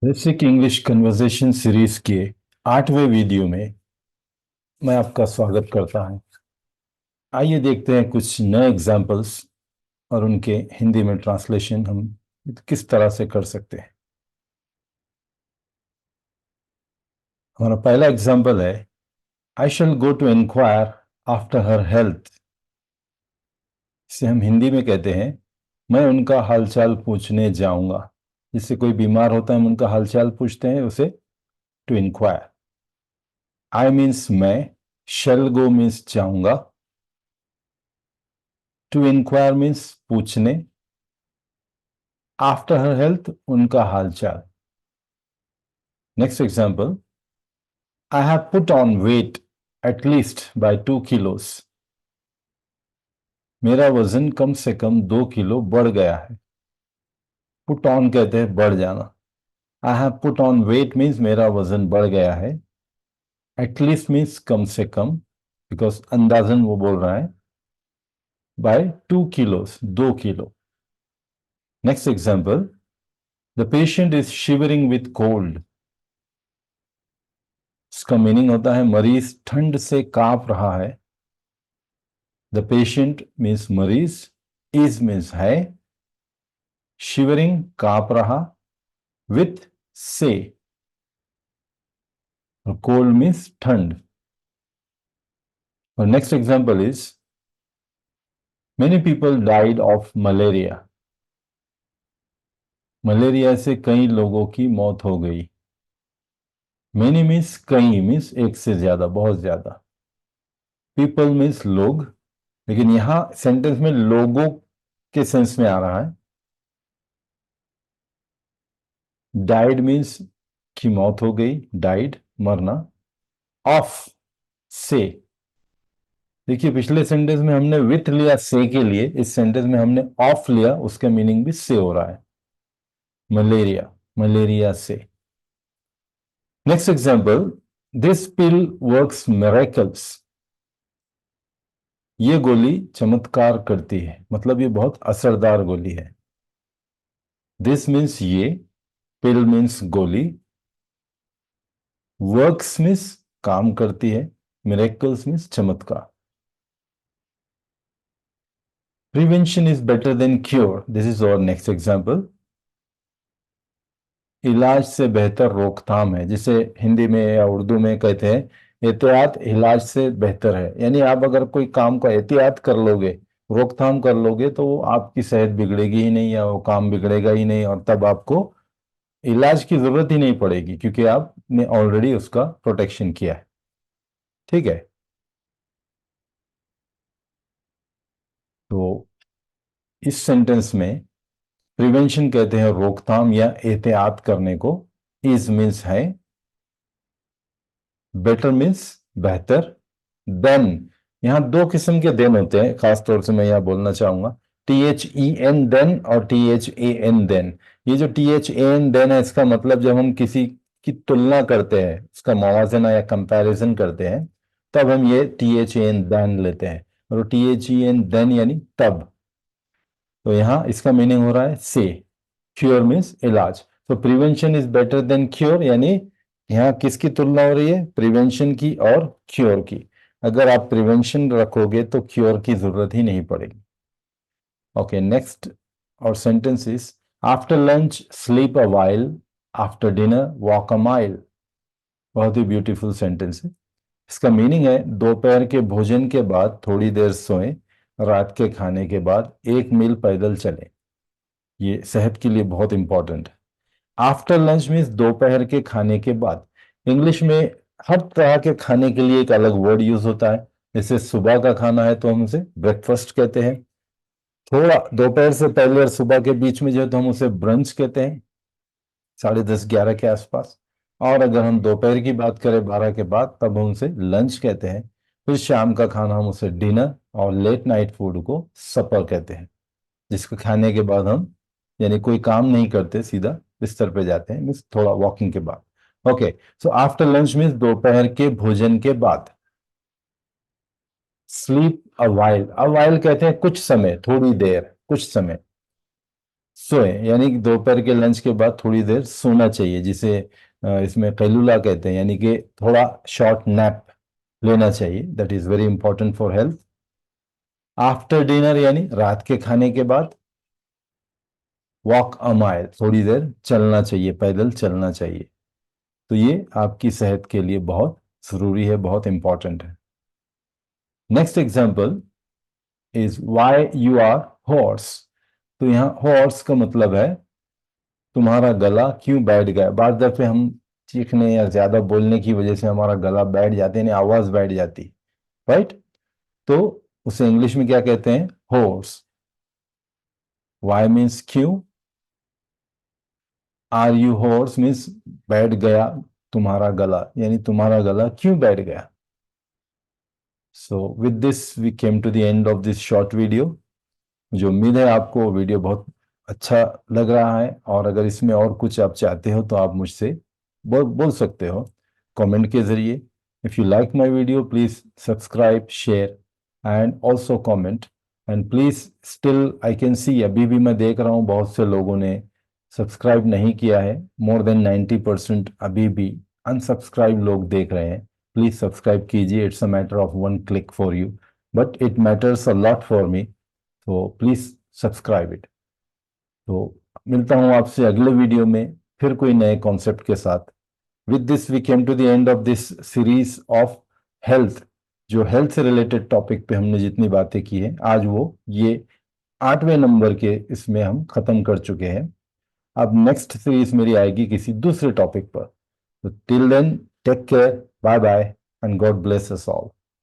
Basic English conversation series के 8वें video में मैं आपका स्वागत करता हूं। आइए देखते हैं कुछ नए एग्जाम्पल्स और उनके हिंदी में ट्रांसलेशन हम किस तरह से कर सकते हैं। हमारा पहला एग्जाम्पल है, I shall go to inquire after her health. इसे हम हिंदी में कहते हैं, मैं उनका हालचाल पूछने जाऊंगा। जिससे कोई बीमार होता है हम उनका हालचाल पूछते हैं, उसे टू इंक्वायर। आई मीन्स मैं, शैल गो मीन्स जाऊंगा, टू इंक्वायर मीन्स पूछने, आफ्टर हर हेल्थ उनका हालचाल। Next example, I have put on weight at least by 2 kilos. मेरा वजन कम से कम 2 किलो बढ़ गया है। पुट ऑन कहते हैं बढ़ जाना। I have put on weight means मेरा वजन बढ़ गया है। एटलीस्ट मीन्स कम से कम, बिकॉज अंदाजन वो बोल रहा है। By 2 kilos 2 kilo. Next example, the patient is shivering with cold. इसका मीनिंग होता है मरीज ठंड से कांप रहा है। द पेशेंट मीन्स मरीज, इज मीन्स है, शिवरिंग कांप रहा, विथ से, और कोल्ड मीन्स ठंड। और next example is, many people died of malaria. Malaria से कई लोगों की मौत हो गई। मेनी मीन्स कई, मीन्स एक से ज्यादा, बहुत ज्यादा। पीपल मीन्स लोग, लेकिन यहां सेंटेंस में लोगों के सेंस में आ रहा है। डाइड मीन्स की मौत हो गई, डाइड मरना, ऑफ से। देखिए पिछले सेंटेंस में हमने विथ लिया से के लिए, इस सेंटेंस में हमने ऑफ लिया, उसका मीनिंग भी से हो रहा है। मलेरिया, मलेरिया से। Next example, this pill works miracles. ये गोली चमत्कार करती है, मतलब ये बहुत असरदार गोली है। दिस मीन्स ये, पिल मीन्स गोली, वर्क्स मीन्स काम करती है, मिरेकल्स मीन्स चमत्कार। Prevention is better than cure, this is और नेक्स्ट एग्जांपल। इलाज से बेहतर रोकथाम है, जिसे हिंदी में या उर्दू में कहते हैं एहतियात इलाज से बेहतर है। यानी आप अगर कोई काम का एहतियात कर लोगे, रोकथाम कर लोगे, तो वो आपकी सेहत बिगड़ेगी ही नहीं या वो काम बिगड़ेगा ही नहीं, और तब आपको इलाज की जरूरत ही नहीं पड़ेगी, क्योंकि आपने ऑलरेडी उसका प्रोटेक्शन किया है। ठीक है, तो इस सेंटेंस में प्रिवेंशन कहते हैं रोकथाम या एहतियात करने को, इज मीन्स है, बेटर मीन्स बेहतर, देन। यहां दो किस्म के देन होते हैं, खास तौर से मैं यह बोलना चाहूंगा, THEN देन और THAN देन। ये जो THAN देन है, इसका मतलब जब हम किसी की तुलना करते हैं, उसका मवाजना या कंपैरिजन करते हैं, तब हम ये THAN देन लेते हैं। और THEN देन यानी तब। तो यहां इसका मीनिंग हो रहा है से। क्योर मीन्स इलाज। तो prevention is better than cure, यानी यहाँ किसकी तुलना हो रही है, प्रिवेंशन की और क्योर की। अगर आप प्रिवेंशन रखोगे तो क्योर की जरूरत ही नहीं पड़ेगी। ओके, नेक्स्ट और sentence is, after lunch sleep a while, after dinner walk a mile. बहुत ही ब्यूटीफुल सेंटेंस है। इसका मीनिंग है दोपहर के भोजन के बाद थोड़ी देर सोएं, रात के खाने के बाद 1 मील पैदल चलें। ये सेहत के लिए बहुत इंपॉर्टेंट है। आफ्टर लंच मीन्स दोपहर के खाने के बाद। इंग्लिश में हर तरह के खाने के लिए एक अलग वर्ड यूज होता है। जैसे सुबह का खाना है तो हम उसे ब्रेकफास्ट कहते हैं। थोड़ा दोपहर से पहले और सुबह के बीच में जो है तो हम उसे ब्रंच कहते हैं, 10:30 11 के आसपास। और अगर हम दोपहर की बात करें 12 के बाद, तब हम उसे लंच कहते हैं। फिर शाम का खाना हम उसे डिनर, और लेट नाइट फूड को सपर कहते हैं, जिसको खाने के बाद हम, यानी कोई काम नहीं करते, सीधा बिस्तर पे जाते हैं, मीन्स थोड़ा वॉकिंग के बाद। Okay, so after lunch means दोपहर के भोजन के बाद। Sleep a while, a while कहते हैं कुछ समय, थोड़ी देर, कुछ समय। सोए, यानी कि दोपहर के लंच के बाद थोड़ी देर सोना चाहिए, जिसे इसमें कैलुला कहते हैं, यानी कि थोड़ा शॉर्ट नैप लेना चाहिए। That is very important for health. After dinner यानी रात के खाने के बाद वॉक अ माइल, थोड़ी देर चलना चाहिए, पैदल चलना चाहिए। तो ये आपकी सेहत के लिए बहुत जरूरी है, बहुत इंपॉर्टेंट है। Next example is why are you hoarse. तो यहाँ हॉर्स का मतलब है तुम्हारा गला क्यों बैठ गया। बाद दफे हम चीखने या ज्यादा बोलने की वजह से हमारा गला बैठ जाते हैं, यानी आवाज बैठ जाती, राइट। तो उसे इंग्लिश में क्या कहते हैं, हॉर्स। वाई मीन्स क्यों, आर यू हॉर्स मीन्स बैठ गया तुम्हारा गला, यानी तुम्हारा गला क्यों बैठ गया। So with this we came to the end of this short video. मुझे उम्मीद है आपको वीडियो बहुत अच्छा लग रहा है, और अगर इसमें और कुछ आप चाहते हो तो आप मुझसे बोल सकते हो कमेंट के जरिए। If you like my video please subscribe, share and also comment. And please still I can see, अभी भी मैं देख रहा हूँ बहुत से लोगों ने सब्सक्राइब नहीं किया है। मोर देन 90% अभी भी अनसब्सक्राइब लोग देख रहे हैं। प्लीज़ सब्सक्राइब कीजिए, it's a matter of one click for you, but it matters a lot for me. तो प्लीज सब्सक्राइब इट। तो मिलता हूं आपसे अगले वीडियो में फिर कोई नए कॉन्सेप्ट के साथ। With this we came to the end of this series of health. जो हेल्थ से रिलेटेड टॉपिक पे हमने जितनी बातें की हैं आज, वो ये 8वें नंबर के इसमें हम खत्म कर चुके हैं। अब नेक्स्ट सीरीज मेरी आएगी किसी दूसरे टॉपिक पर। तो till then take care, bye bye and God bless us all.